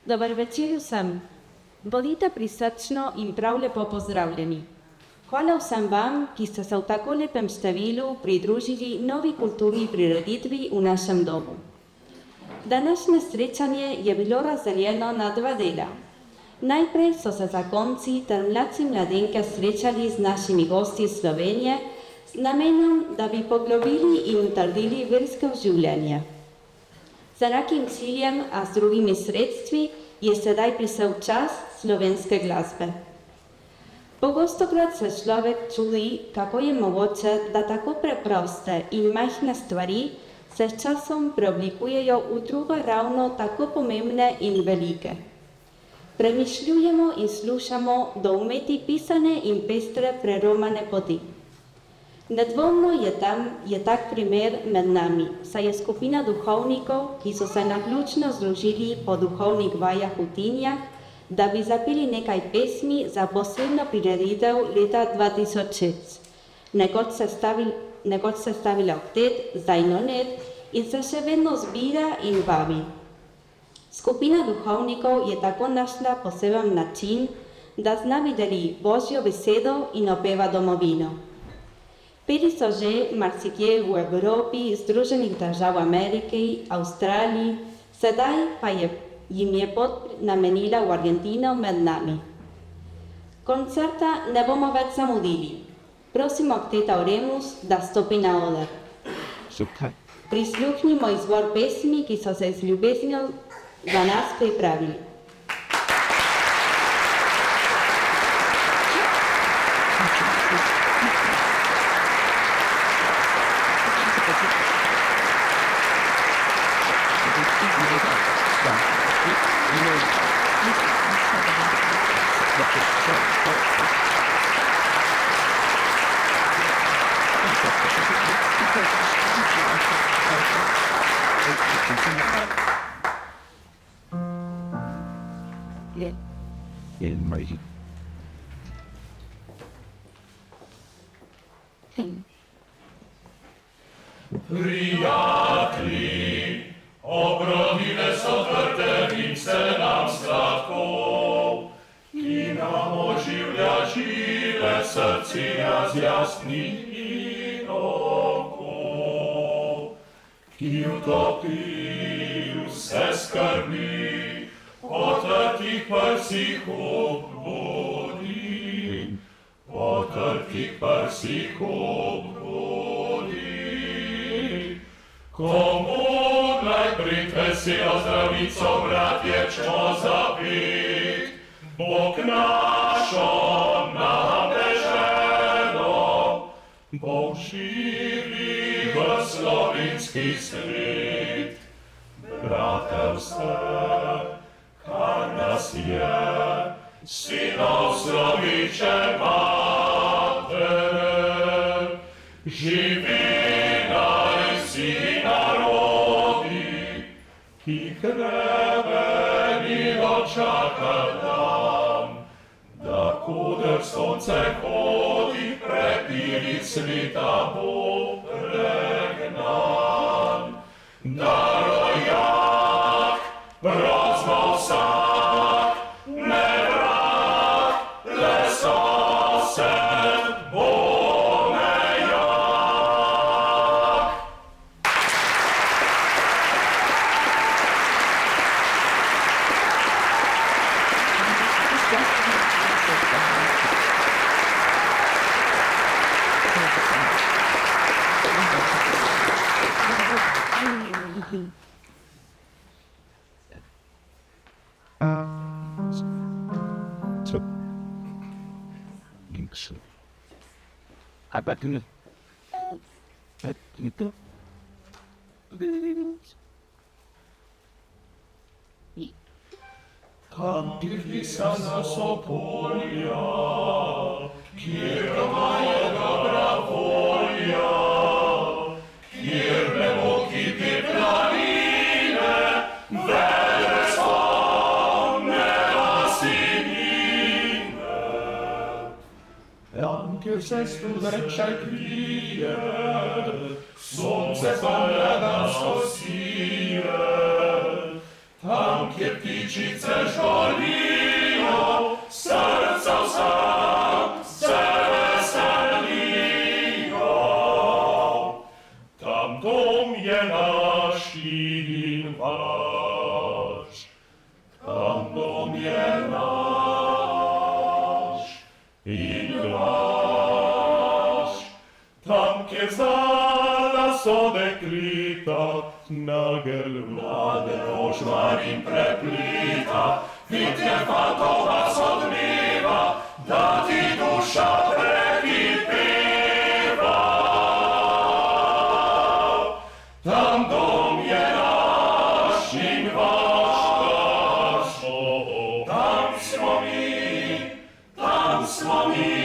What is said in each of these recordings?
Dobar večer vsem. Bodite prisrčno in prav lepo pozdravljeni. Hvala vsem vam, ki ste se v tako lepem številu pridružili novi kulturni prireditvi v našem domu. Današnje srečanje je bilo razdeljeno na dva dela. Najprej so se zakonci ter mladci mladenke srečali z našimi gosti iz Slovenije z namenom, da bi poglobili in utrdili versko življenje. Z enakim ciljem, a z drugimi sredstvi, je sedaj prišel čas slovenske glasbe. Pogostokrat se človek čudi, kako je mogoče, da tako preproste in majhne stvari se s časom preoblikujejo v drugo ravno tako pomembne in velike. Premišljujemo in slušamo doumeti pisane in pestre preromane poti. Nedvomno je tak primer med nami, saj je skupina duhovnikov, ki so se naključno združili po duhovnih vajah v Tinjah, da bi zapeli nekaj pesmi za posebno prireditev leta 2006. Nekoč se stavila oktet, zdaj nonet in se še vedno zbira in vabi. Skupina duhovnikov je tako našla poseben način, da z nami deli Božjo besedo in opeva domovino. Peli so že marsikje v Evropi, Združenih držav Amerike, Avstraliji, sedaj pa jim je pot namenila v Argentino med nami. Koncerta ne bomo več zamudili. Prosimo okteta Oremus, da stopi na oder. Prisluhnimo izbor pesmi, ki so se z ljubeznijo za nas pripravili. Prijatelji, obrodile so vrtenice nam sladkov, ki nam oživlja žile srcija z jasnih in okov, ki utopi vse skrbi, potrtih prsih obudi, potrtih prsih obudi. Komu najprej veselo zdravico, bratje, čmo zapit, Bog našo nam deželo, Bog živi v slovenski svet. Bratovstvo, kar nas je, sinov sloviče mater, živi si narodi, ki krebeni dočaka nam, da kuder sonce hodi, prepiri sveta bo pregnan. Da rojak prozno vsak, ne vrak, le sosed bo. Tam Tirisa nas opolja, kjer doma je dobra volja, kjer nebo kipi planine, vedre spomne lasinine. Tam, kjer se studrečaj krije, sonce pa ne nas osije, Tam kiepičice žolijo, srca vsa se veselijo. Tam dom je naš in vaš, tam dom je naš in vaš. Tam, kjer znala so deklita, nagel ožvar in preplita, vidje fantova sodmiva, da ti duša prekipeva. Tam dom je naš in vaš, tam smo mi, tam smo mi.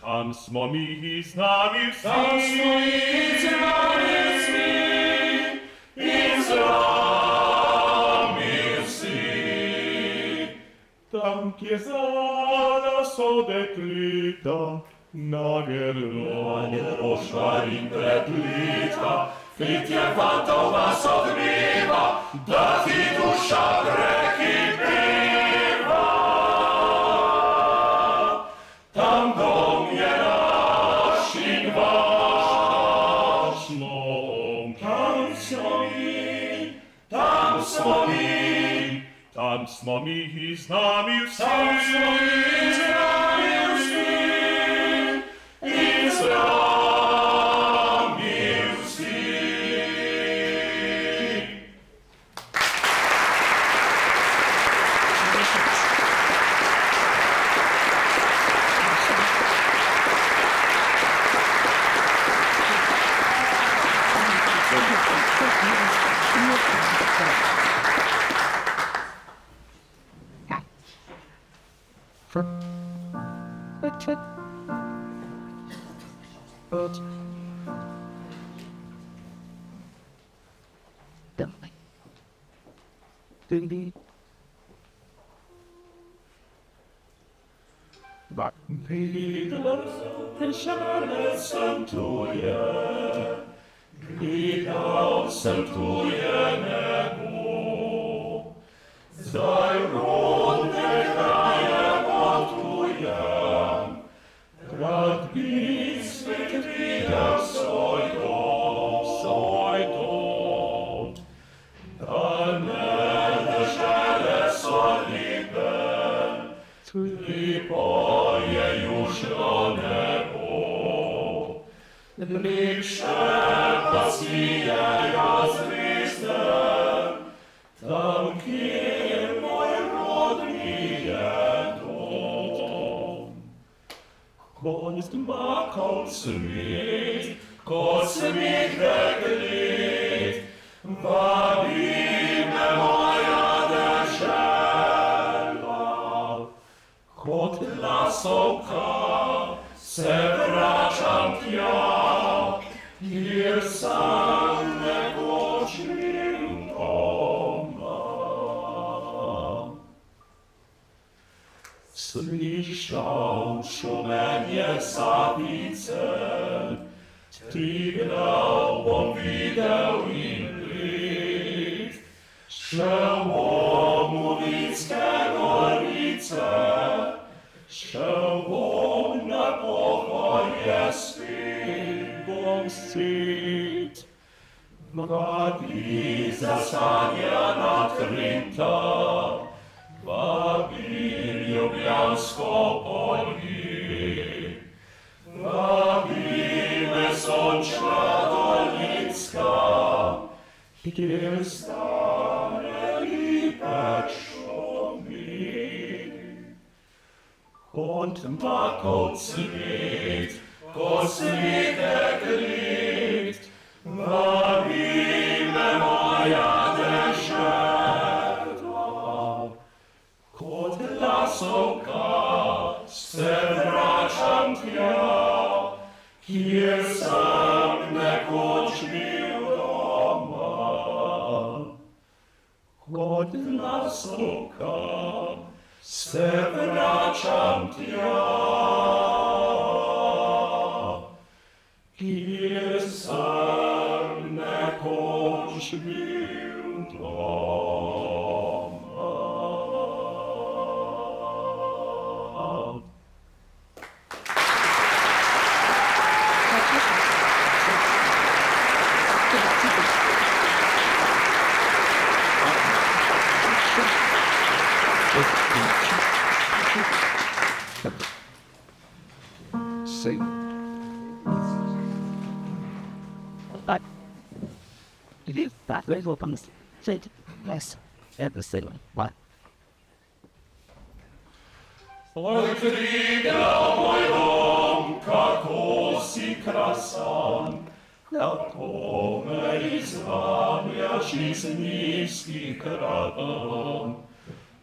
Tam smo mi z nami vsi, tam smo mi z nami vsi, in z nami vsi. Tam, kjer znala so deklita, nagel ožvar in preplita, pitje fantova sodmiva, da ti duša prekipeva. Tam dom je naš in vaš, tam smo mi, tam smo mi, tam smo mi z nami vsi, tam smo mi z nami vsi, in z nami vsi. Gledal sem tuje nebo, zdaj rodne kraje potujem, rad bi svet videl svoj dom, daljne dežele so lepe, lepo je južno nebo. Lepše pa sijejo zvezde, tam, kjer moj rodni je dom. Ko zmakal svet, ko smeh deklet, vabi me moja dežela. Kot glasovka se vračam tja, kjer sam nekoč bil doma. Slišal šumenje sapice, Triglav bom videl in bled, šel bom v Vinske gorice, šel bom na pohorje spet, bom sit. Mladi zasanjana trinta, vabi ljubljansko polje. Vabi me sončna dolinska, kjer stare lipe šumi. Und makov cvet, ko svite glet, vabi me moja dežela. Kot glasovka se vračam tja, kjer sem nekoč bil doma. Kot glasovka se vračam tja, kjer sem nekoč bil doma. Oj, triglav moj dom, kako si krasan, kako me izvabljaš iz nizkih kraton.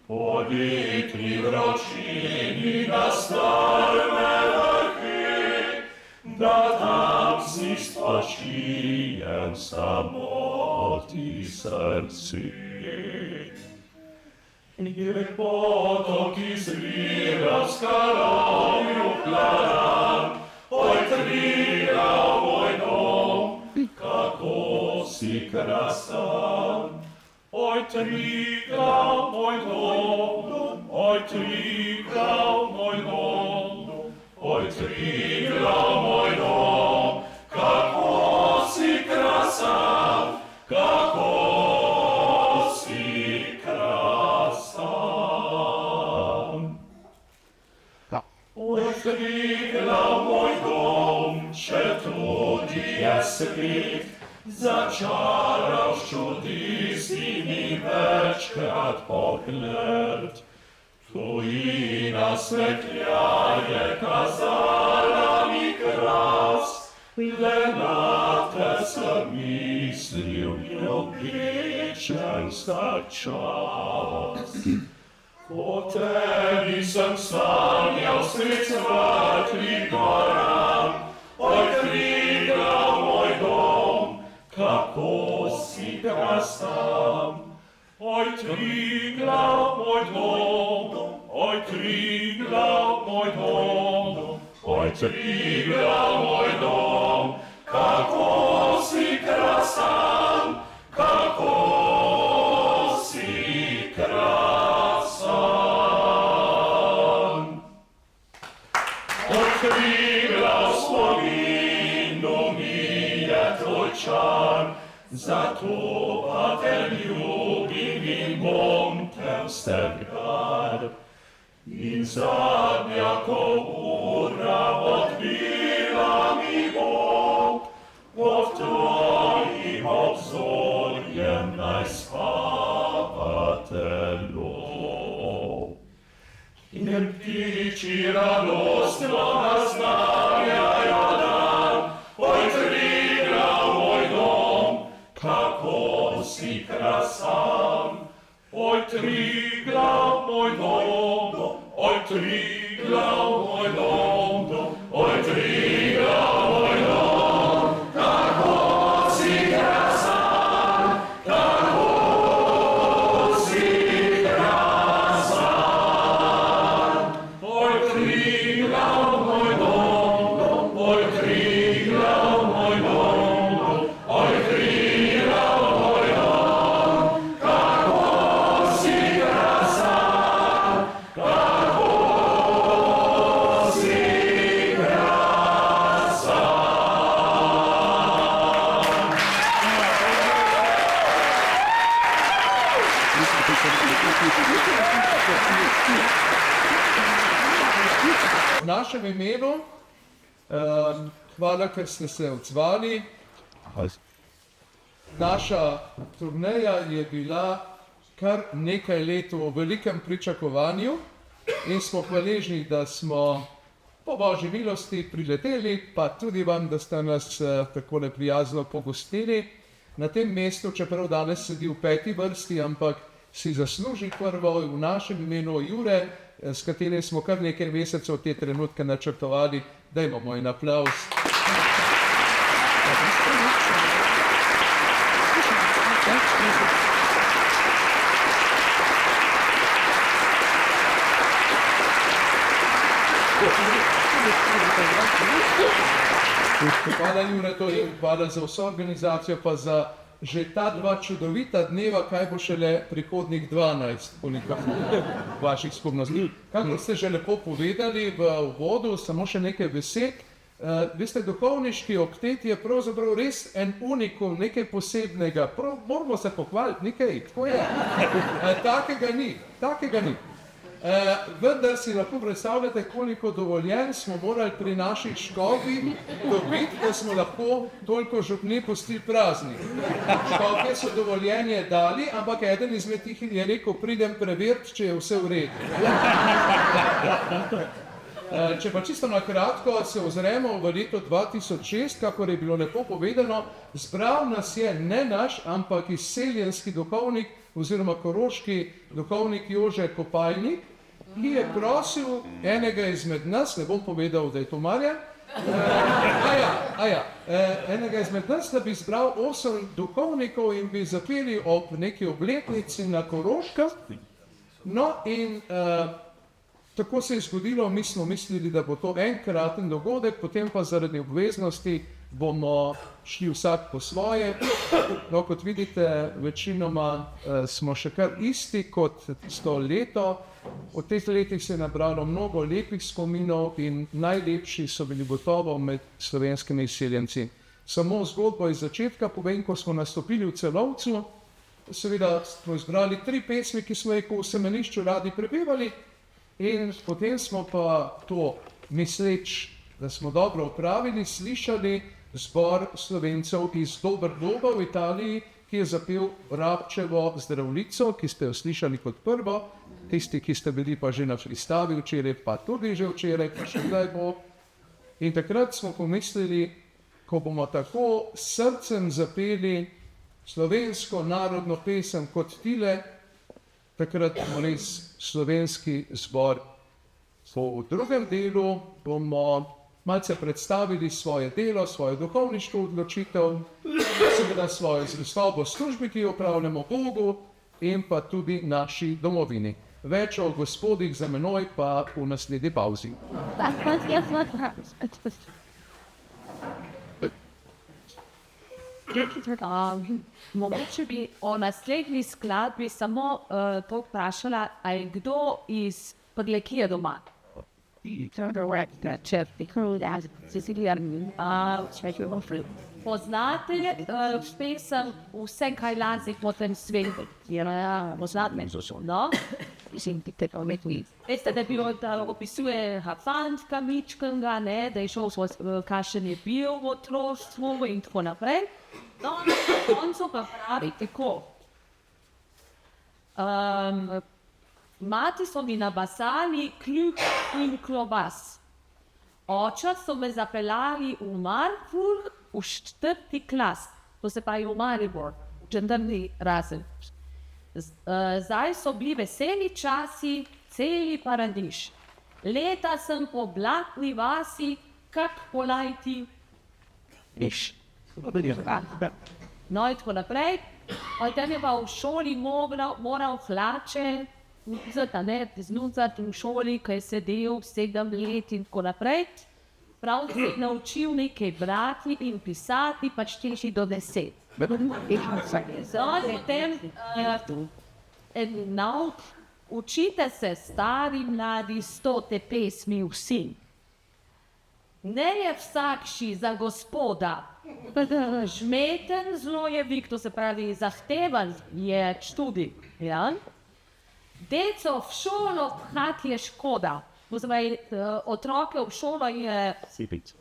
Po letni vročini na strme vrhi, da tam si spočijem samoti srci. Je potok izvira s kalovju plaran, oj, Triglav moj dom, kako si krasan. Oj, Triglav moj dom, oj, Triglav moj dom, oj, Triglav moj dom, kako si krasan, kako si krasan. Oj, Triglav moj dom, če tudi je svet, začaral s čudi si mi večkrat pogled. Tujina svetljaje kazala mi kras, le na te sem mislil ljubečen za čas. O tebi sem sanjal sred svetlih goran, oj, Triglav moj dom, kako si krasan. Oj, Triglav moj dom, oj, Triglav moj dom, oj, Triglav moj dom, kako si krasan, kako si krasan. Oj, Triglav spominu mi je tvoj čar, zato pa te ljubim in bom te vstegdaj. In zadnja, ko ura odbila mi bo, pod tvojim obzorjem naj spava telo. In ptiči radostno naznanjajo dan, oj, Triglav moj dom, kako si krasan. Oj, Triglav moj dom, oj, Triglav moj dom, oj, Triglav moj dom, kako si krasan, kako si krasan. Oj, Triglav moj dom, oj, Triglav moj dom, oj, Triglav moj dom, kako si krasan, kako si krasan. V našem imenu, hvala, ker ste se odzvali. Naša turneja je bila kar nekaj let v velikem pričakovanju in smo hvaležni, da smo po božji milosti prileteli, pa tudi vam, da ste nas takole prijazno pogostili na tem mestu, čeprav danes sedi v peti vrsti, ampak si zasluži prvo v našem imenu Jure, s katerim smo kar nekaj mesecev te trenutke načrtovali. Dajmo mu en aplavz. Hvala, Jure, to je hvala za vso organizacijo, pa za že ta dva čudovita dneva, kaj bo šele prihodnjih 12 vaših skupnosti. Kako ste že lepo povedali v uvodu, samo še nekaj besed. Veste, duhovniški oktet je pravzaprav res en unikum, nekaj posebnega. Moramo se pohvaliti, nekaj, tako je. Takega ni. Vendar si lahko predstavljate, koliko dovoljenj smo morali pri naših škofih dobiti, da smo lahko toliko župni pustili praznih. Škofje so dovoljenje dali, ampak eden izmed tih je rekel, pridem preveriti, če je vse v redu. Če pa čisto na kratko se ozremo v leto 2006, kakor je bilo lepo povedano, zbral nas je ne naš, ampak izseljenski duhovnik oziroma koroški duhovnik Jože Kopajnik, ki je prosil enega izmed nas, ne bom povedal, da je to Marjan, enega izmed nas, da bi zbral 8 duhovnikov in bi zapeli ob neki obletnici na Koroškem. No in tako se je zgodilo, mi smo mislili, da bo to enkraten dogodek, potem pa zaradi obveznosti bomo šli vsak po svoje. No, kot vidite, večinoma smo še kar isti kot tisto leto. Od teh letih se je nabralo mnogo lepih spominov in najlepši so bili gotovo med slovenskimi izseljenci. Samo zgodbo iz začetka povem, ko smo nastopili v Celovcu, seveda smo izbrali 3 pesmi, ki smo jih v semenišču radi prepevali, in potem smo pa to, misleč, da smo dobro opravili, slišali zbor Slovencev iz Doberdoba v Italiji, ki je zapel Rabčevo Zdravljico, ki ste jo slišali kot prvo, tisti, ki ste bili pa že na Fristavi včeraj, pa tudi že včeraj, pa še kdaj bo. In takrat smo pomislili, ko bomo tako s srcem zapeli slovensko narodno pesem kot tile, takrat bomo res slovenski zbor. V drugem delu bomo malce predstavili svoje delo, svojo duhovniško odločitev, seveda svojo zvestobo službi, ki jo opravljamo Bogu in pa tudi naši domovini. Več o gospodih za menoj pa v naslednji pauzi. Mogoče bi o naslednji skladbi samo to vprašala, a je kdo iz Podlekije doma? Poznate pesem Vse, kaj lazi po tem svetu? Poznate? No? Veste, da je bilo, da opisuje fantka mičkanga, da je šel kakšen je bil v otroštvu in tako naprej. No, na koncu pa pravi tako. Mati so mi nabasali ključ in klobas. Oča so me zapeljali v Marburg v 4. klas, to se pa je v Maribor, v 4. razred. Zdaj so bili veseli časi, celi paradiž. Leta sem po blatni vasi, kak polajti. No in tako naprej. Potem je pa v šoli moral hlače znucati v šoli, ko je sedel 7 let in tako naprej. Prav se je naučil nekaj brati in pisati, pa šteti do 10. Potem en nauk, učite se stari mladi stote pesmi vsi. Ne je vsakši za gospoda, žmeten zlojevik, to se pravi zahtevan je študij. Ja? Deco v šolo phat je škoda. Pozvaj, otroke v šolo je siliti.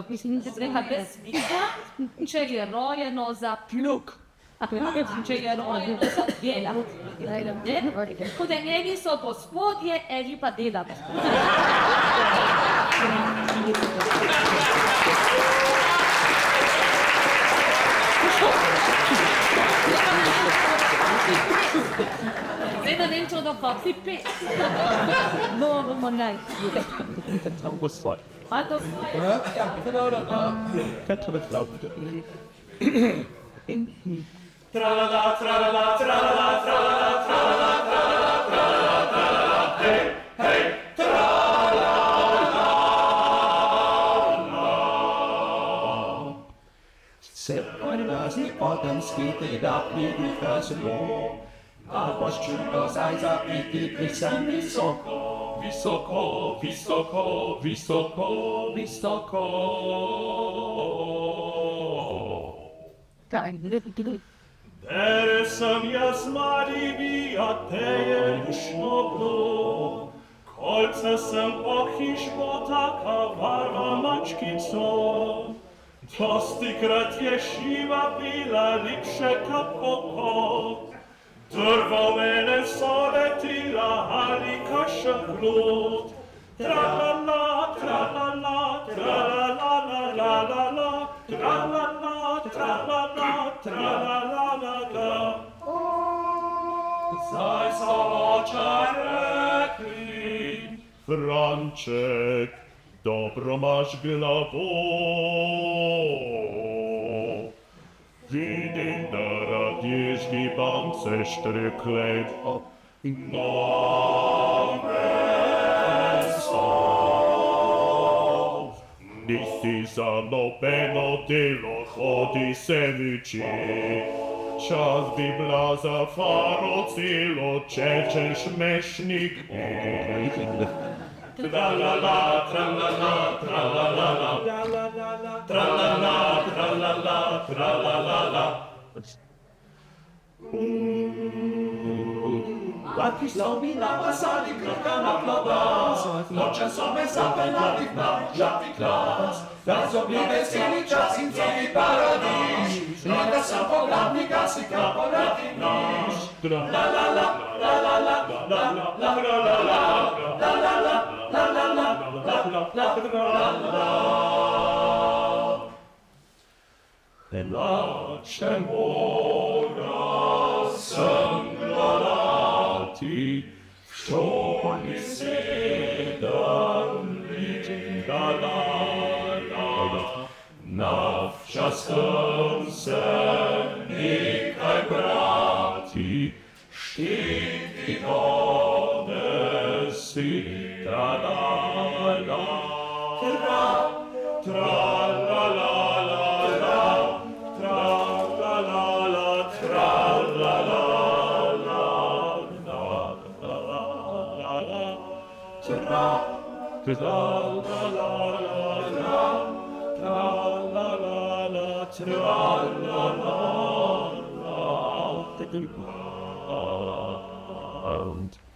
Mislim, da se brez smisla, če je rojeno za pljuk. Če je rojeno za dela. Tako da eni so gospodje, eni pa delamo. Zdaj da vem, če da pa si 5. No, bomo naj. Tako svoj. A to svoje? Kaj to več pravite? Se razni potemski tega pridiha zelo, a boš čudo zdaj zapiti pisem visoko. Visoko, visoko, visoko, visoko. Der sem jaz mladi bil, prijatelje šlo. Kolce sem pohišpo taka varva mačkico. Dostikrat je šiva bila lipše kako. Drvo mene soletila ali kaša grud. Tra-la-la, tra-la-la, tra-la-la-la-la-la-la, tra-la-la, tra-la-la, tra-la-la-la-la. Zdaj so očaj rekli, Franček, dobro imaš glavo. Vidim, da rad ježni bance štrekle. Nisi za nobeno delo hodi se viči. Čas bi bila za faro celo, čečen šmešnik. Tra-la-la, tra-la-la, tra-la-la-la, tra-la-la, tra-la-la, tra-la-la-la. Lati so mi napasali kroka na klobas, noče so me zapeljali na žapi klas. Da so bili veseli čas in celi paradiž, in da sem poglavnika si kaporati niž. La-la-la, la-la-la, la-la-la, la-la-la, la-la-la, la-la-la, la-la-la. Lače mora sem gledati, v šoli sedem let galala. Navčasem se nekaj brati, šteti donesi, tra-la-la, tra-la-la.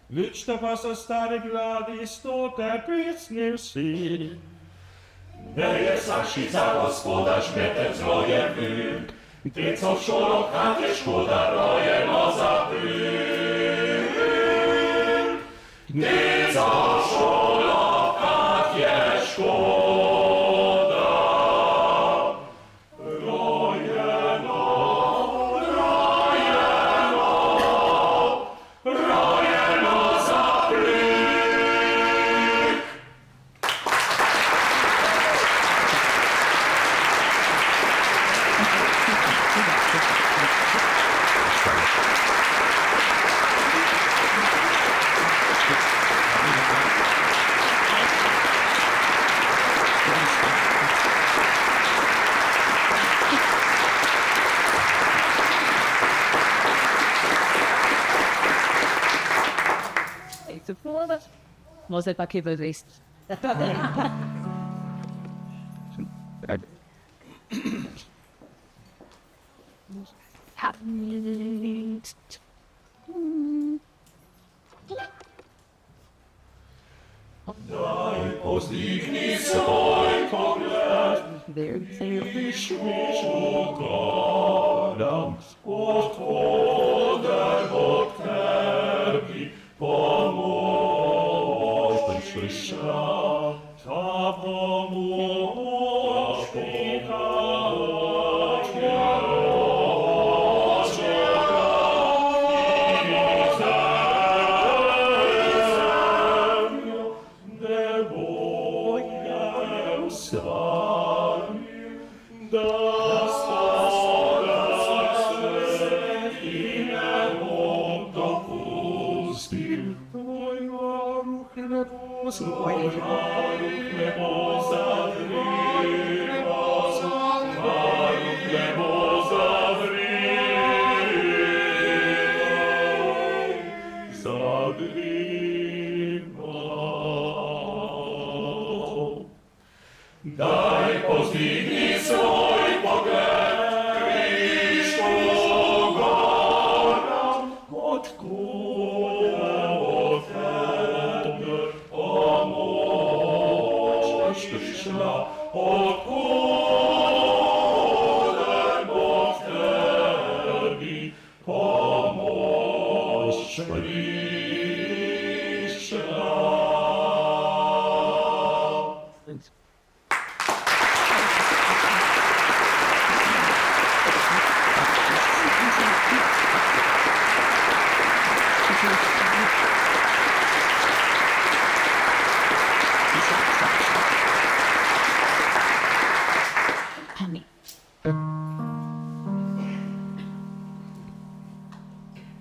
Вічно вас старі гладі, сто пісні всі. Не є саші за господа, жмете зроє ви. Ти co w szolokach nie szkoda roje no zapyk. Ty co w szolokach nie szkoda roje no, roje no, roje no zapyk. Non, c'est pas qu'il veut rester. Daj pozdvignij svoj pogled, viš ugoram, odhoder od tebi pomoč prišla, ta pomoč prihaja. Daj pozdvignij svoj pogled, Krištu goram, od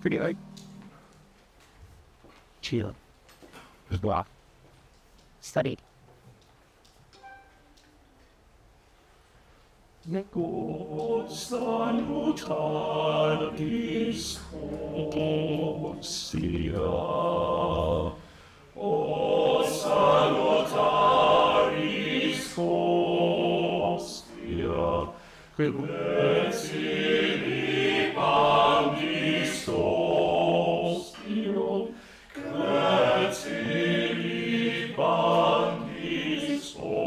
Pretty like chill. Wow. Studied. Neko salutatis Hostia. O salutaris Hostia. Grecili pandis Hostio. Grecili pandis Hostio.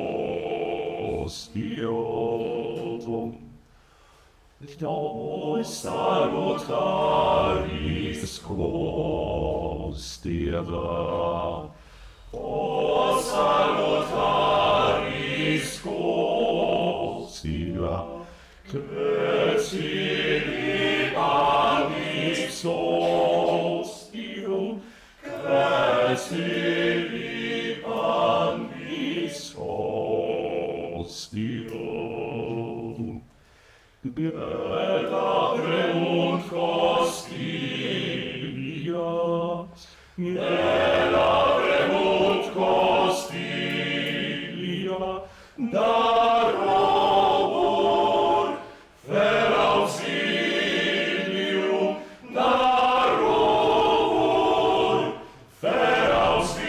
Nos salutaris Hostia. O salutaris Hostia. Grecili pandis Hostio. Grecili pandis Hostio. Gelabremunt Costilia, gelabremunt Costilia, darobur per auxilium, darobur per auxilium,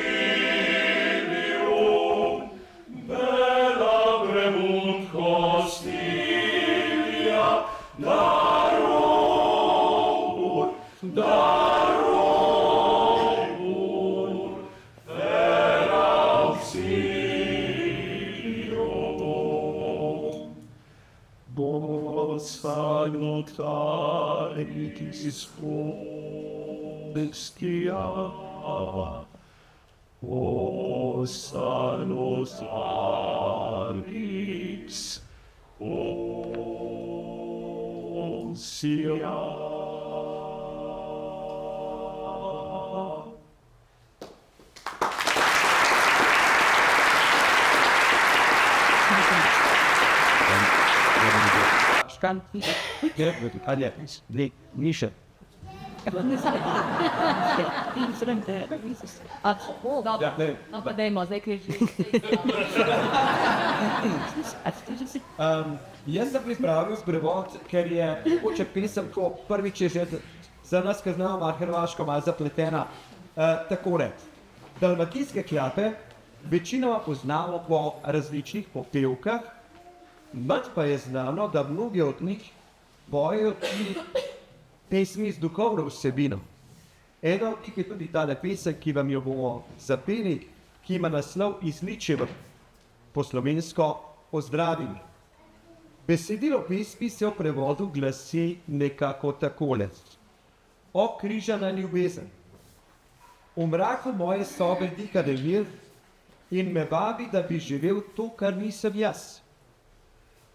gelabremunt Costilia, darobur, darobur, per auxilium. Vos salutaris Hostia. Vos salutaris Hostia. Nische. No podemos, zdaj križi. Jaz sem pripravil sprevod, ker je mogoče pesem, ko prvič je že za nas, ki znamo malo hrvaško, malo zapletena. Takole, dalmatijske klape večinoma poznamo po različnih popevkah, manj pa je znano, da mnogi od njih pojejo tudi pesmi z duhovno vsebino. Ena od njih je tudi tale pesem, ki vam jo bomo zapeli, ki ima naslov Izničev, po slovensko Pozdravim. Besedilo pesmi se v prevodu glasi nekako takole. O križana ljubezen, v mraku moje sobe diha nemir in me vabi, da bi živel to, kar nisem jaz.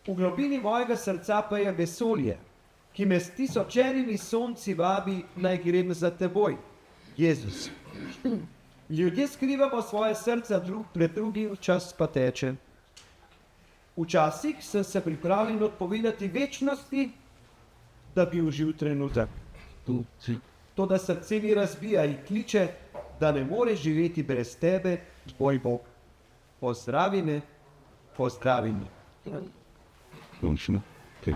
V globini mojega srca pa je vesolje, ki me s tisočerimi sonci vabi, naj grem za teboj, Jezus. Ljudje skrivamo svoje srca drug pred drugim, čas pa teče. Včasih sem se pripravljen odpovedati večnosti, da bi užil trenutek. Toda srce mi razbija in kliče, da ne more živeti brez tebe, tvoj Bog. Pozdravi me, pozdravi me. Končno. Ne,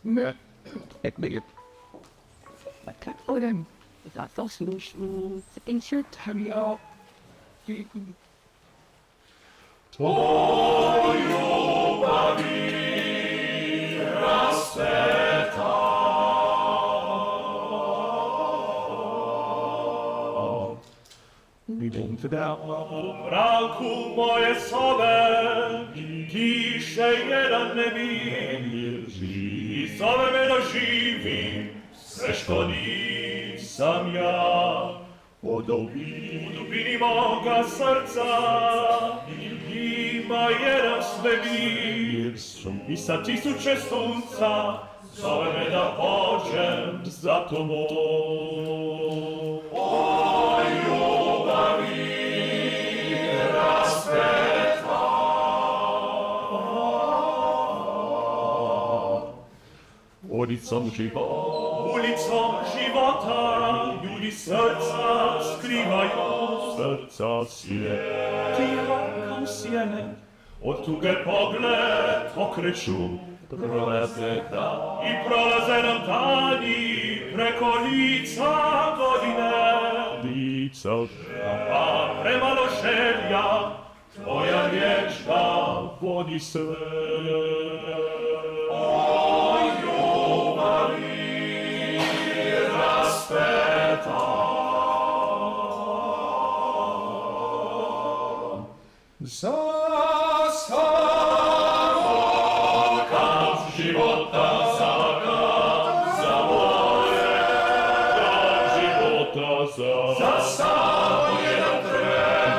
ne. mraku moje sobe, tiše jedan nemir, i zove me da živim sve što nisam ja. U dubini moga srca ima jedan svemir, i sa tisuće sunca zove me da pođem za tobom. O ljubavi rasvetla, ulicom života ljudi srca skrivaju, srca sjene, tiho kao sjene, od tuge pogled okreću, prolaze nam dani preko lica godine. A premalo želja, tvoja riječ da vodi sve. O ljubavi raspeta, Za kav života za moje, kav života za samo jedan tren,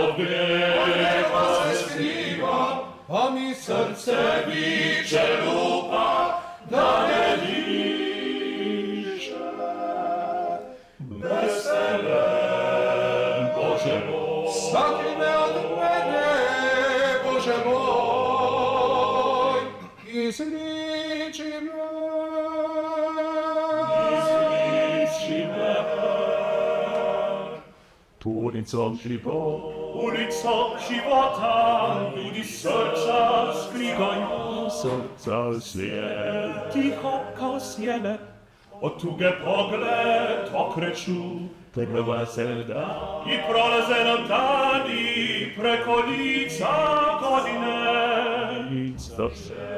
od grijeha se skriva, pa mi srce viče lupa, da ne diše. Bez tebe, Bože moj, sakri me od mene, Bože moj, izliči me. Ulicom života ljudi srca skrivaju, srca sjene, tiho kao sjene, od tuge pogled okreću, i prolaze nam dani preko lica godine.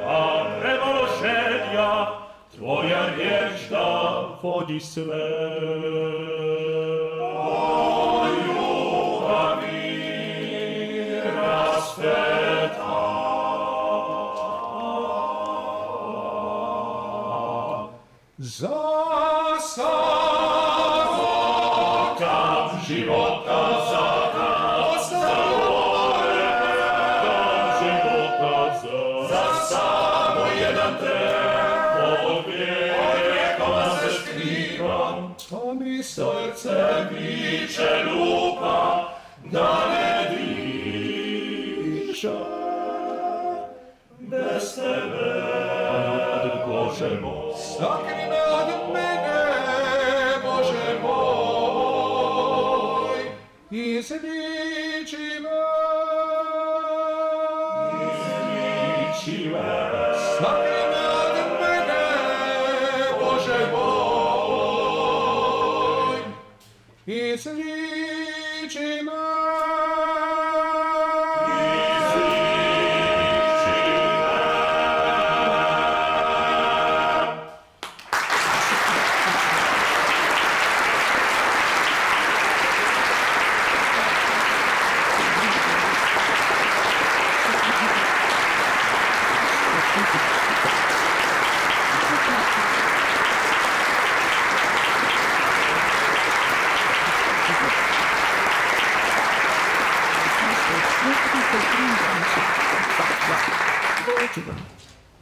A premalo želja, tvoja riječ da vodi sve. O ljubavi rasveta, Za samo kav života za moje, kav života za samo jedan tren, od grijehova se skrivam, pa mi srce viče lupa, da ne diše. Bez tebe, Bože moj, sakri me od mene, Bože moj, izliči me. izliči me. Sakri me od mene, Bože moj, izliči me.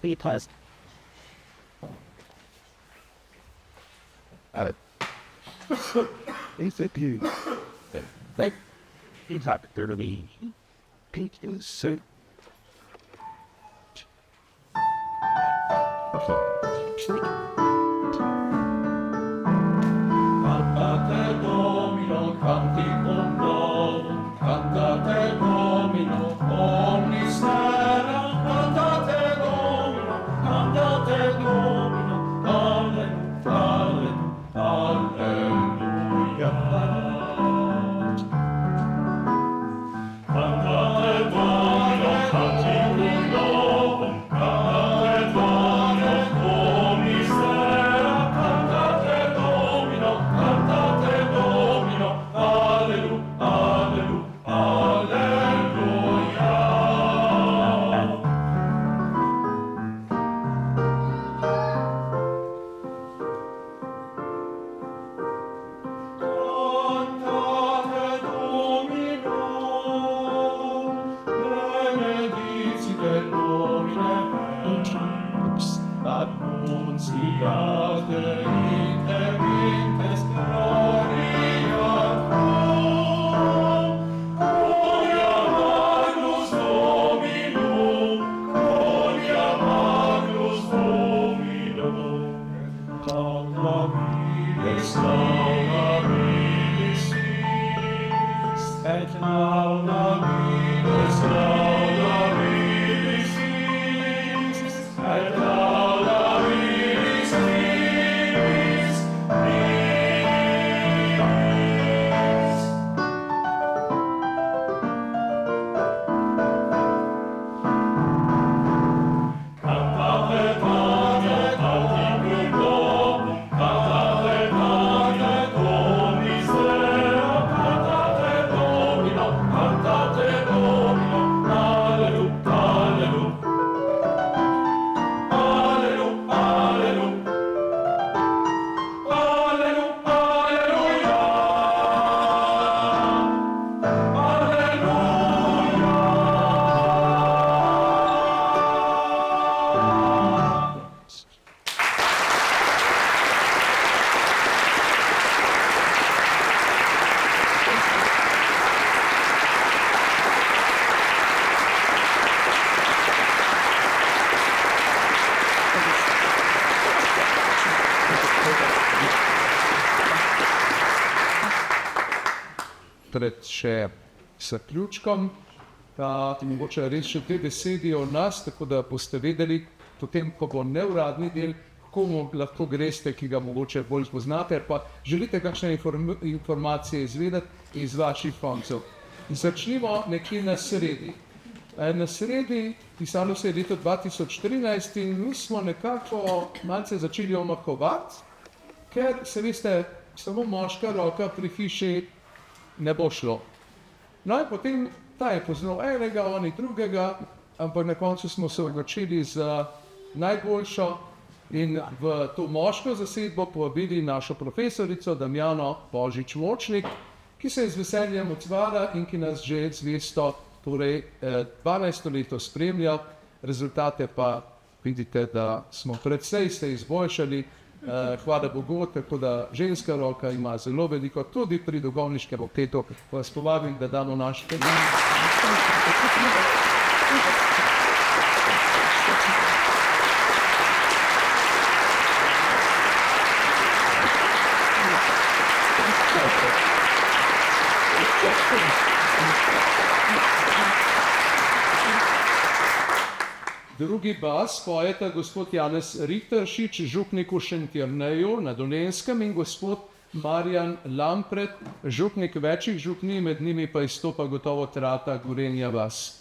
Because it's a view. Like, it's not there to me. Pink is so. Cantate Domino, canticum novum, cantate Domino, omnis terra, cantate Domino, alleluia, alleluia. Cantate Domino, canticum novum, cantate Domino, omnis terra, Annunciate inter gentes gloria tuum, gloria Magnus Dominum, gloria Magnus Dominum, lauda milis vis, et lauda milis vis, et lauda milis vis. Cantate Dominum, cantate Dominus Deo, cantate Dominum, alleluia, alleluia, alleluia, alleluia, Pred še zaključkom, da mogoče res še dve besedi o nas, tako da boste vedeli, potem, ko bo neuradni del, komu lahko greste, ki ga mogoče bolj poznate, pa želite kakšne informacije izvedeti iz vaših koncev. Začnimo nekje na sredi. Na sredi, pisalo se je leto 2013 in mi smo nekako malce začeli omahovati, ker se veste, samo moška roka pri hiši ne bo šlo. No in potem ta je poznal enega, oni drugega, ampak na koncu smo se odločili za najboljšo in v to moško zasedbo povabili našo profesorico Damjano Božič-Vočnik, ki se je z veseljem odzvala in ki nas že zvesto, torej 12. leto spremlja. Rezultate pa vidite, da smo precej se izboljšali. Hvala Bogu, tako da ženska roka ima zelo veliko, tudi pri duhovniškem oktetu. Vas povabim, da damo naš Drugi bas pojeta gospod Janez Rihteršič, župnik v Šentjerneju na Dolenjskem, in gospod Marjan Lampret, župnik večjih župnij, med njimi pa izstopa gotovo Trata Gorenja vas.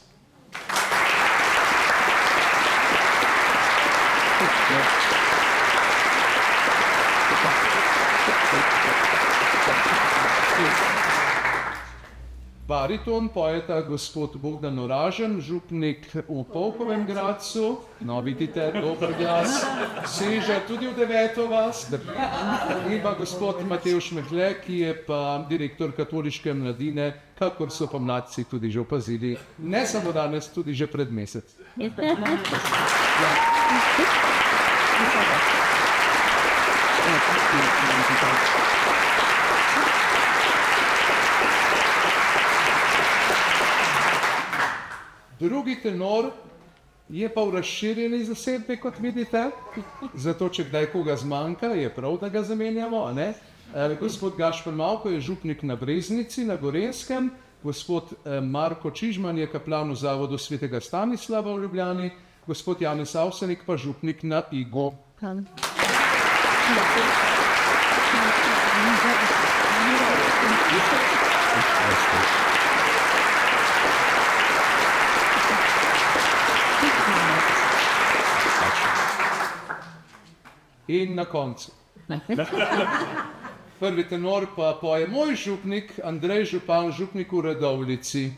Bariton pojeta gospod Bogdan Oražen, župnik v Polkovem Gradcu. No, vidite, dober glas, seže tudi v 9. vas. In pa gospod Matevž Mehle, ki je pa direktor katoliške mladine, kakor so pa mladci tudi že opazili, ne samo danes, tudi že pred mesec. Drugi tenor je pa v razširjeni zasedbi, kot vidite, zato če kdaj koga zmanjka, je prav, da ga zamenjamo, a ne? Gospod Gašper Mavko je župnik na Breznici na Gorenjskem, gospod Marko Čižman je kaplan v Zavodu svetega Stanislava v Ljubljani, gospod Janez Avsenik pa župnik na Igu. In na koncu. Prvi tenor pa poje moj župnik, Andrej Župan, župnik v Radovljici.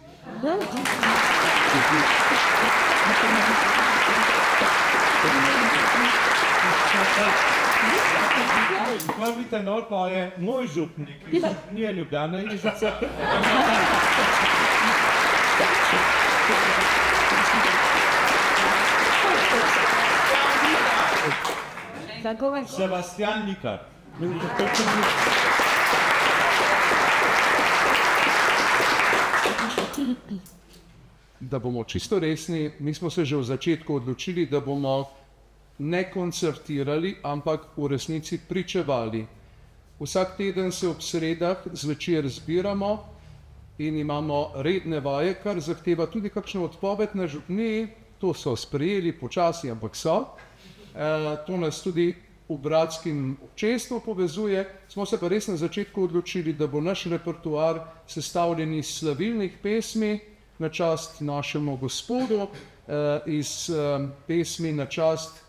Prvi tenor pa je moj župnik, nije Ljubljana Ižica. Tako je. Sebastian Likar. Da bomo čisto resni, mi smo se že v začetku odločili, da bomo ne koncertirali, ampak v resnici pričevali. Vsak teden se ob sredah zvečer zbiramo in imamo redne vaje, kar zahteva tudi kakšno odpoved na župniji. To so sprejeli počasi, ampak so. To nas tudi v bratskem občestvu povezuje. Smo se pa res na začetku odločili, da bo naš repertoar sestavljen iz slavilnih pesmi na čast našemu Gospodu, iz pesmi na čast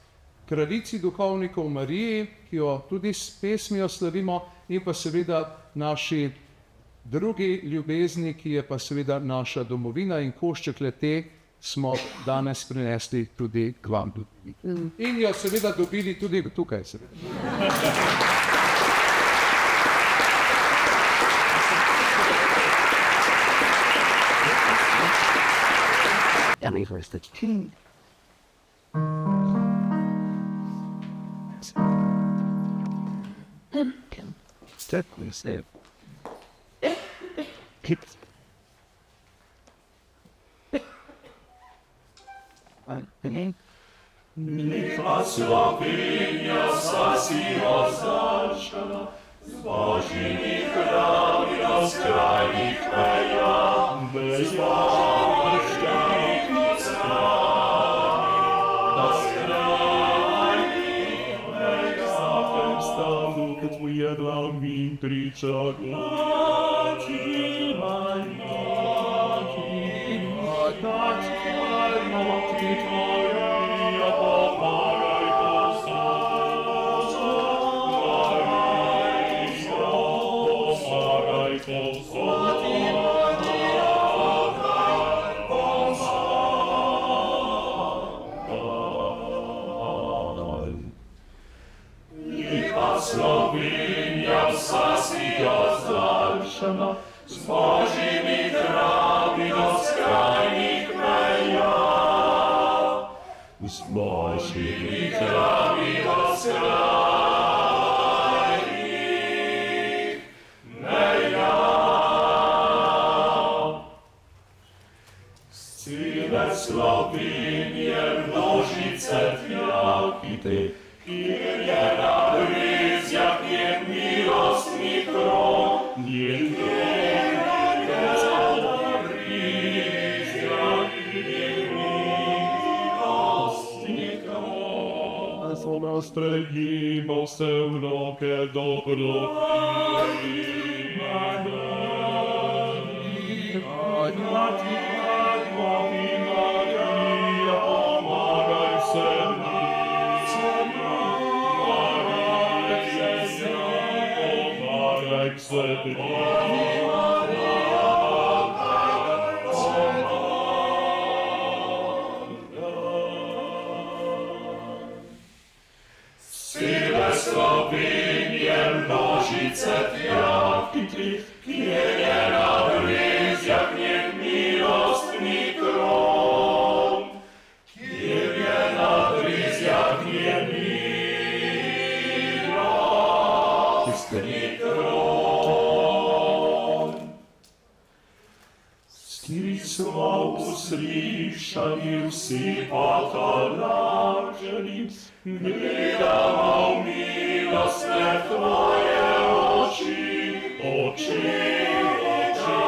kraljici duhovnikov Mariji, ki jo tudi s pesmijo slavimo, in pa seveda naši drugi ljubezni, ki je pa seveda naša domovina, in košček le-te smo danes prinesli tudi k vam. In jo seveda dobili tudi tukaj. Seveda. Niech Słowinia sasi oznaczona, z Bożymi krami rozkrajnik meja, bez Bożych Твоя главин кричат, Slowinia Sasja zalszana, z Bożymi krami do skrajnik meja. Z Bożymi krami do skrajnik meja. Scyle Slowinie mnożyce kwiatki ty, Kyrie radys, jak niech milostny kron, niech radys, jak niech milostny kron. A są nastrelimo se rokę dobro. Syle Slowinie mnożyce kwiatki ty, Kyrie radys, jak niech milostny kron. Kyrie radys, jak niech milostny kron. Stisła usłyszani wsi patalaczeni, gdy dawał milostne Twoje oczy, oczy, oczy.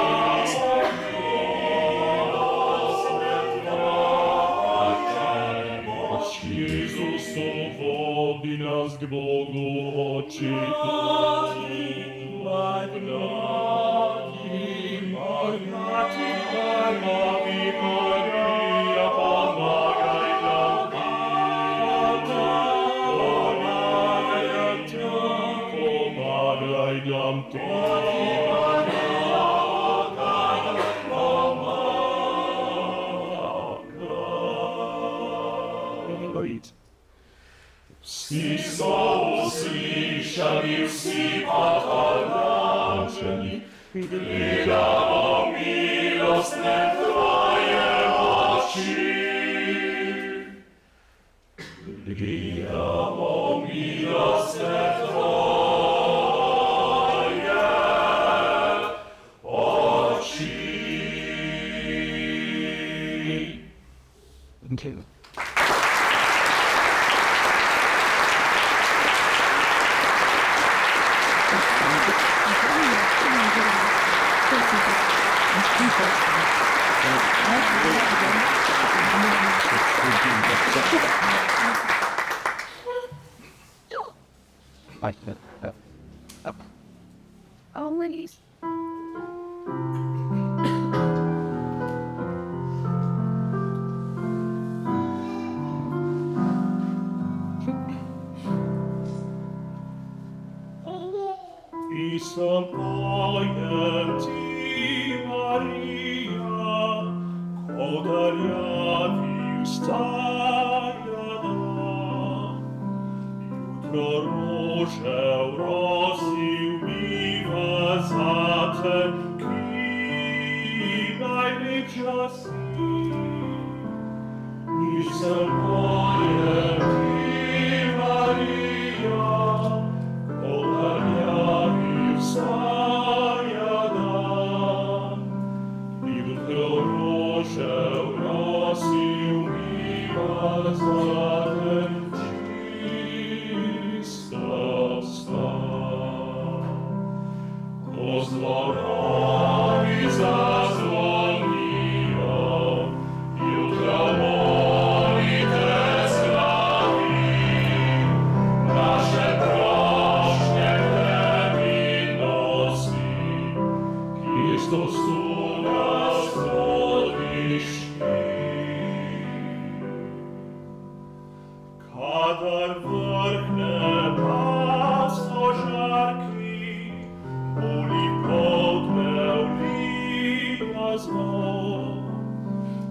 Jezus dowodzi nas k Bogu oczy. Wsi są usłyszani, wsi patalaczeni, gdy dawał milostne Twoje oczy. Gdy dawał milostne Okay. I Oh, ladies. Isam Bojem Ti Maria, Kodaria Vistajana, Jutro róże rozimiwa zatem, Ki najwyżsi. Isam Bojem Ti Maria, Kodaria Vistajana, Jutro róże rozimiwa zatem, Pozwoloni zadzwoniło, jutro modlitwę slawi, nasze prośnie winności, Chrystus tu nas odliśni. Kadar vrhne pastožarki, uli podne ulina znov,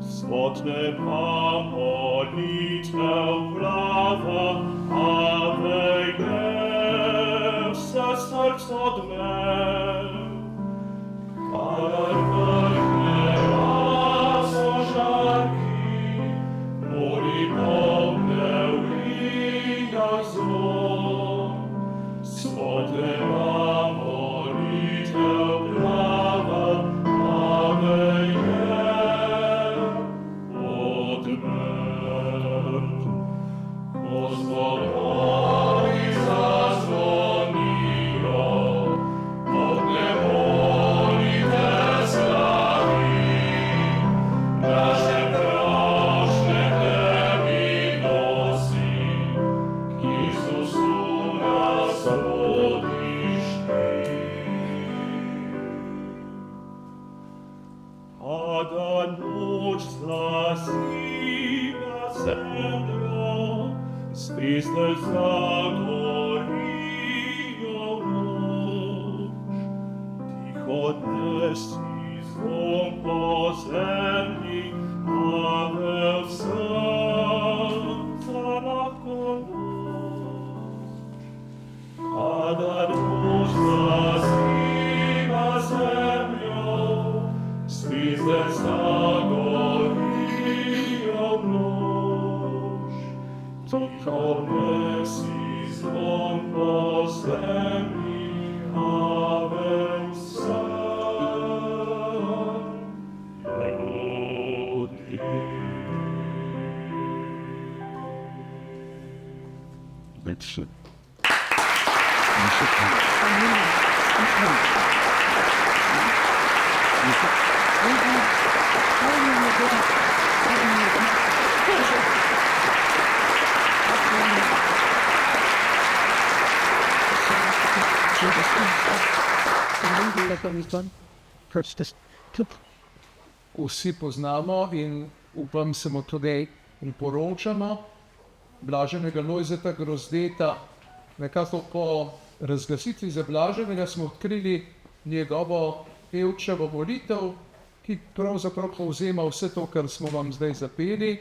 svotne pa molitev vlava, ave je vse srce odmev. Kadar vrhne pastožarki, uli podne ulina znov, svotne pa molitev vlava, ave je odmev. Pozvoli zazvonilo, podne molite slavi, naše prošle nevinnosti, Kristus u nas odlišti. Kada noć zasiva zemljo, sprisne zagorio noć, tiho nesi zvon po zemlji, ave v srca lahko noć. Kada noć zasiva zemljo, sprisne zagorio noć, tiho nesi zvon po zemlji, ave v srca Let's Vsi poznamo in upam, se mu tudi priporočamo blaženega Lojzeta Grozdeta. Nekako po razglasitvi za blaženega smo odkrili njegovo pevčevo molitev, ki pravzaprav povzema vse to, kar smo vam zdaj zapeli.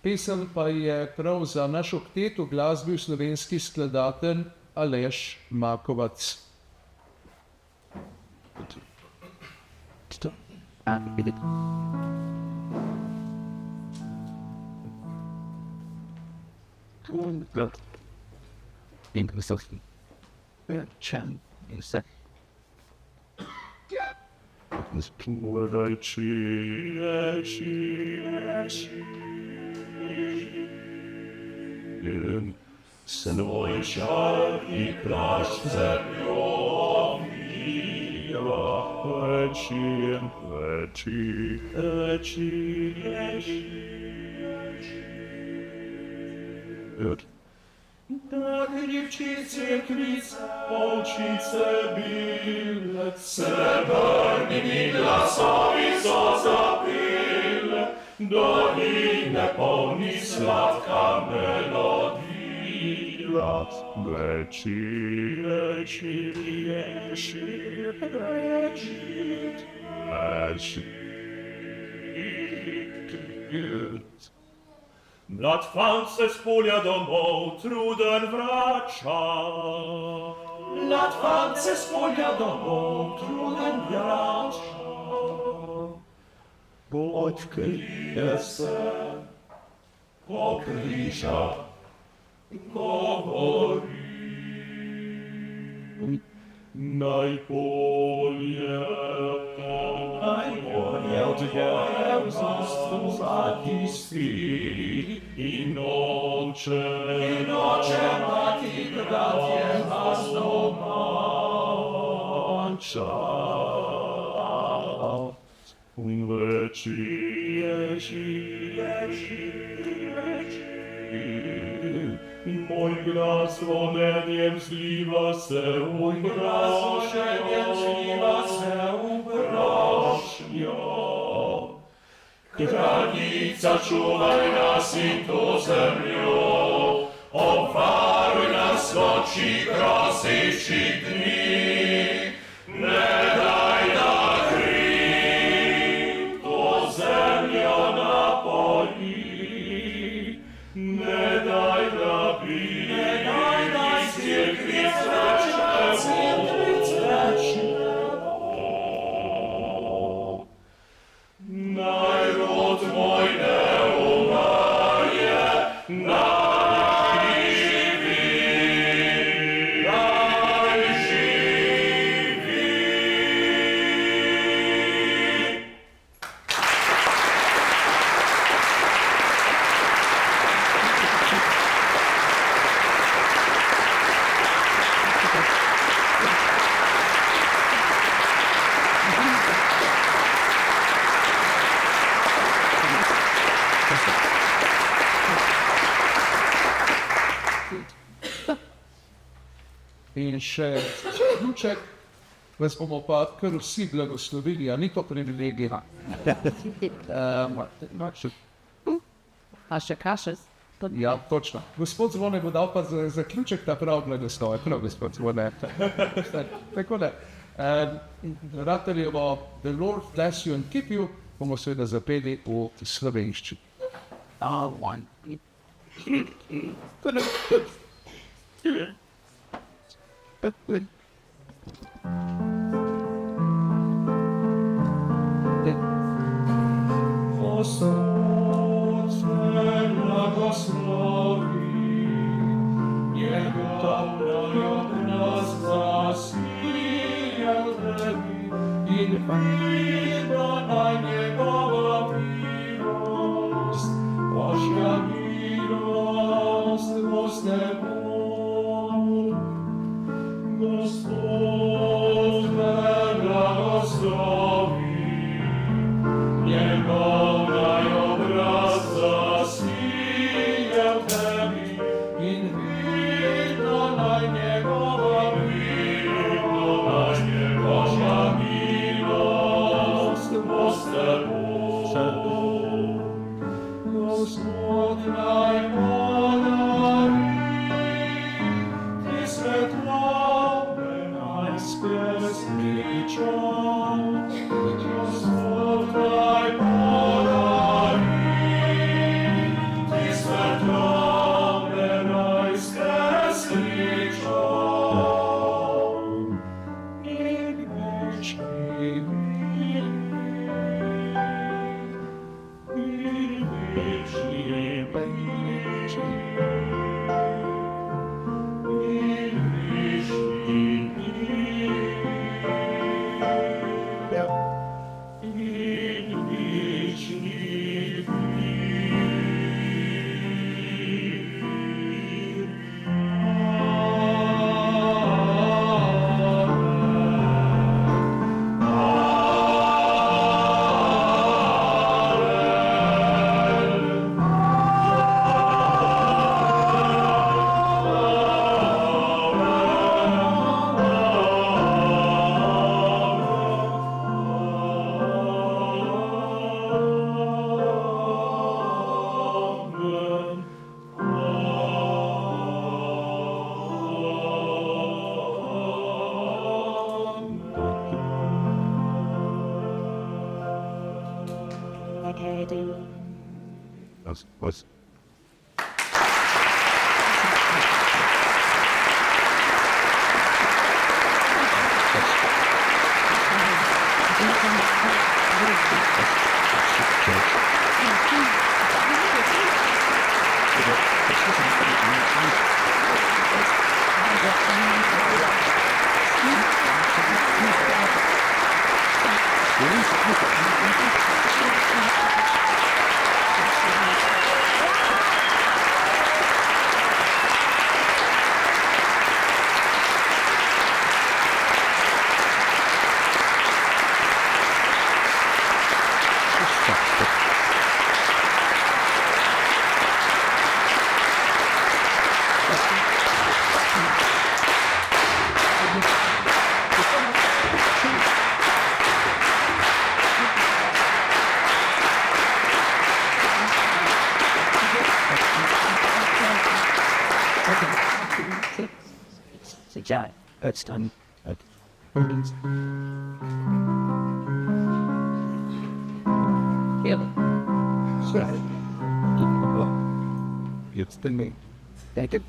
Pesem pa je prav za naš oktet v glasbi slovenski skladatelj Aleš Makovac. stop. And with it. Go. Into the social. Chan in set. Свой шар и пращ землю мира, так девчице квиц, волчице билет, сребърни гласови со запиле, дори не помни сладка мелодия. Mlad fan se z poля domov truden vrača. Mlad fan se z poля domov truden vrača. Odkrije se pokriža, govori. Najbolje odjev zatisti in noče mati bratje glasno manča. In moj glas zvonjenjem zliva se v prošnjo. Kranica, čuvaj nas in to zemljo, obvaruj nas v oči krasečih dni, ne daj da kri to zemljo napoji, ne daj da bi cirkvic večne Narod moj ne umarje, naj živi. In še ključek, vas bomo pa kar vsi blagoslovili, a ni to privilegij. A še kašes? Ja, točno. Gospod Zvone bo dal pa za zaključek ta prav blagoslov. Prav, gospod Zvone. Tako da, Rateljevo The Lord bless you and keep you bomo seveda zapeli v slovenščini. Gospod te blagoslovi, njegov obraz zasije v tebi in vidno naj njegova milost, Božja milost bo s teboj. Gospod te blagoslovi, njegov naj obraz zasije v tebi in vidno naj njegova Božja milost bo s teboj. Gospod naj podari ti svetlobe naj spesničo. Gospod naj podari ti svetlobe naj spesničo. In večni mir, in večni mir. Was? Ja, it's done. Here. Jetzt den Weg. Thank you.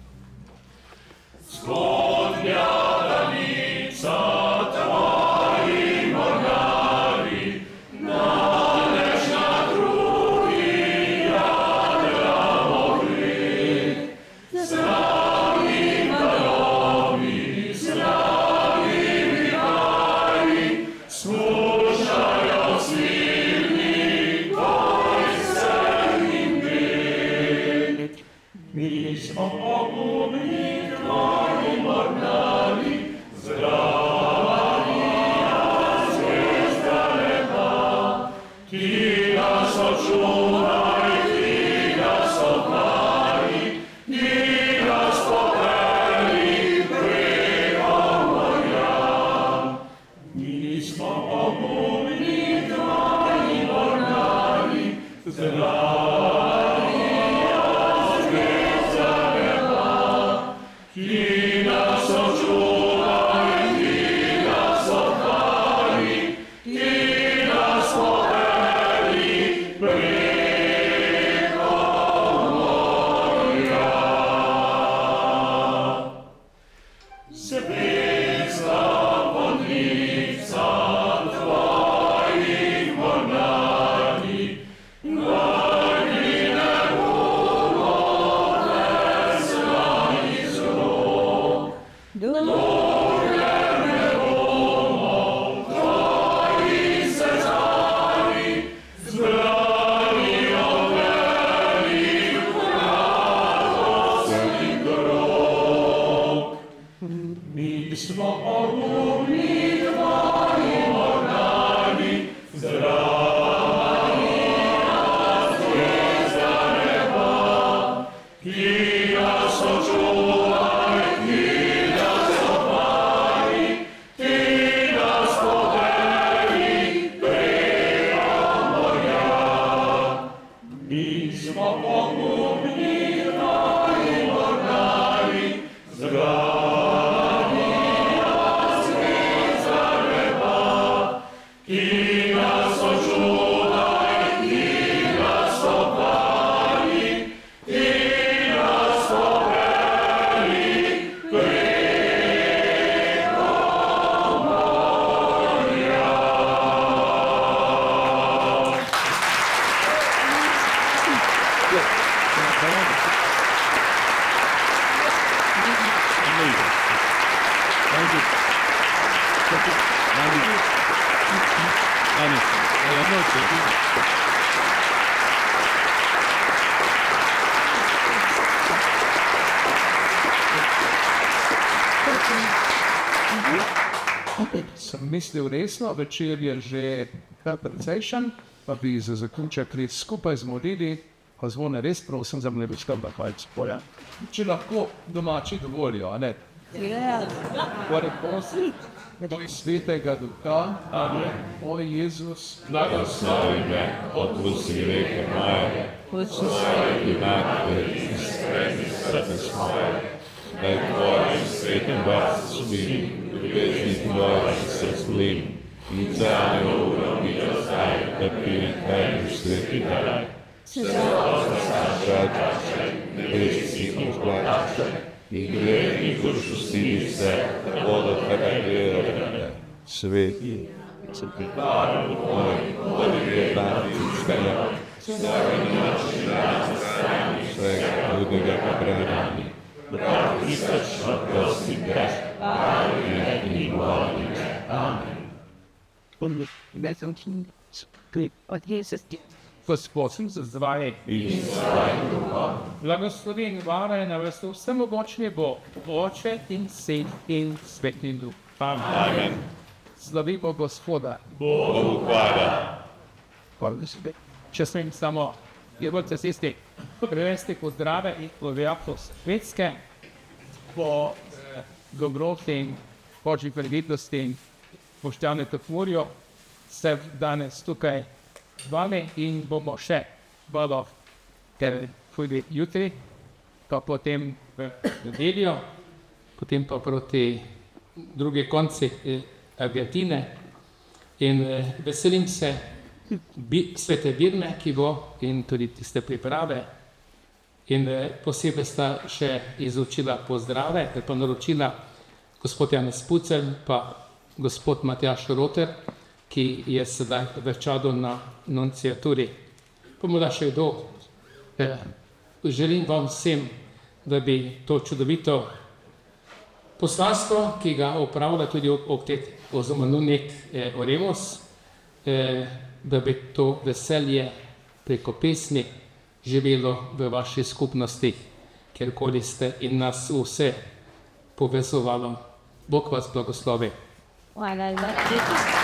Sem mislil resno, večer je že kar precejšen, pa bi za zaključek res skupaj zmodili, pa zvone res prosim za mlebička bahvalč. Če lahko domači dovolijo, a ne? Torej prosim, do svetega duha, amen. O Jezus, Blagoslovi me, odpusti grehe moje, svoje imate in spremi srce svoje, naj tvojim svetem vas subim, ljubezni tvojih se zlim, in zame uro mi dostaj, da pride kaj v sveti dar. Se Braćače, Hristi Braćače, i grijehniku šustili se, vodo tebe vjerujete. Sveti, moj, je Franciscaja, stvarni naši strani, svega ludega pobrani. Brati srčno prosti greh, ali i volim. Amen. Gospod zvaje I svaj duha, blagoslovi in vara na vas vsemogočni Bog, Oče in Sin in Svetni Duh. Amen. Amen. Slavimo Gospoda. Bogu hvala. Hvala sebe. Če smem samo, jedvolce sesti, prevesti pozdrave in lovjapto svetske po dobroti in Božji previdnosti in poštevne takvorju, se danes tukaj z vami in bomo še malo, ker tudi jutri, pa potem v nedeljo, potem pa proti drugi konci Argentine in veselim se svete birme, ki bo in tudi tiste priprave in posebej sta še izučila pozdrave, pa naročila gospod Janez Pucelj, pa gospod Matjaž Roter, ki je sedaj v Čadu na nunciaturi. Pa morda še kdo. Želim vam vsem, da bi to čudovito poslanstvo, ki ga upravlja tudi oktet oziroma nunek Oremus, da bi to veselje preko pesmi živelo v vaši skupnosti, kjerkoli ste in nas vse povezovalo. Bog vas blagoslovi. Hvala lepa.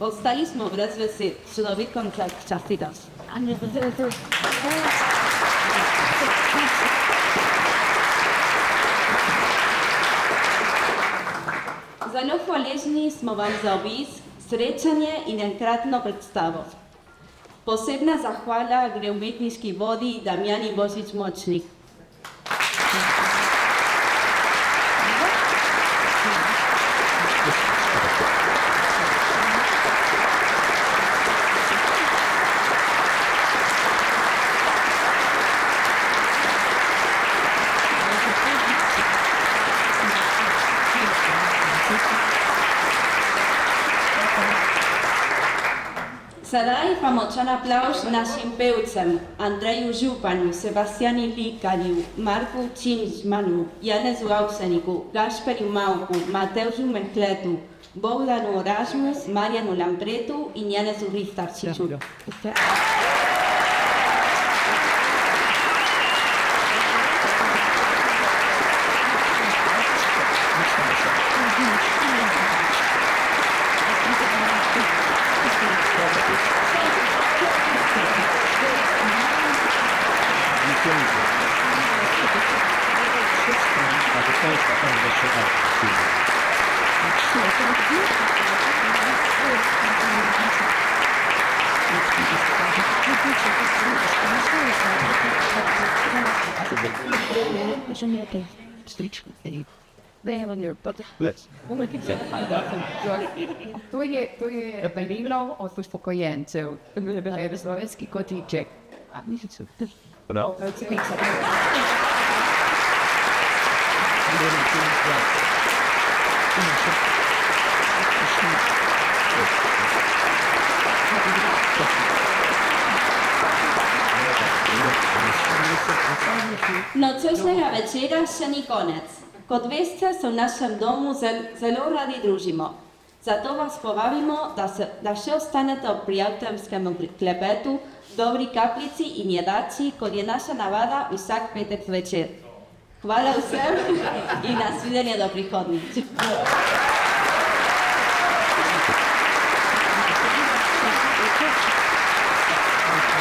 Ostali smo brez besed, človekom čas časti das. Zelo hvaležni smo vam za obisk, srečanje in enkratno predstavo. Posebna zahvala gre umetniški vodji Damjani Božič Močnik. Sedaj pa močan aplavz našim pevcem Andreju Županju, Sebastiani Likarju, Marku Činžmanu, Janezu Avseniku, Gašperju Mauku, Mateušu Merkletu, Bogdanu Orasmus, Marjanu Lampretu in Janezu Riftarčiču. To je belilo od uspokojencev, to je slovenski kotiček. No. Nocojšnjega večera še ni konec. Kot veste, se v našem domu zelo radi družimo. Zato vas povabimo, da še ostanete ob prijateljskem klepetu, dobri kapljici in jedači, kot je naša navada vsak petek zvečer. Hvala vsem in nasvidenje do prihodnjič.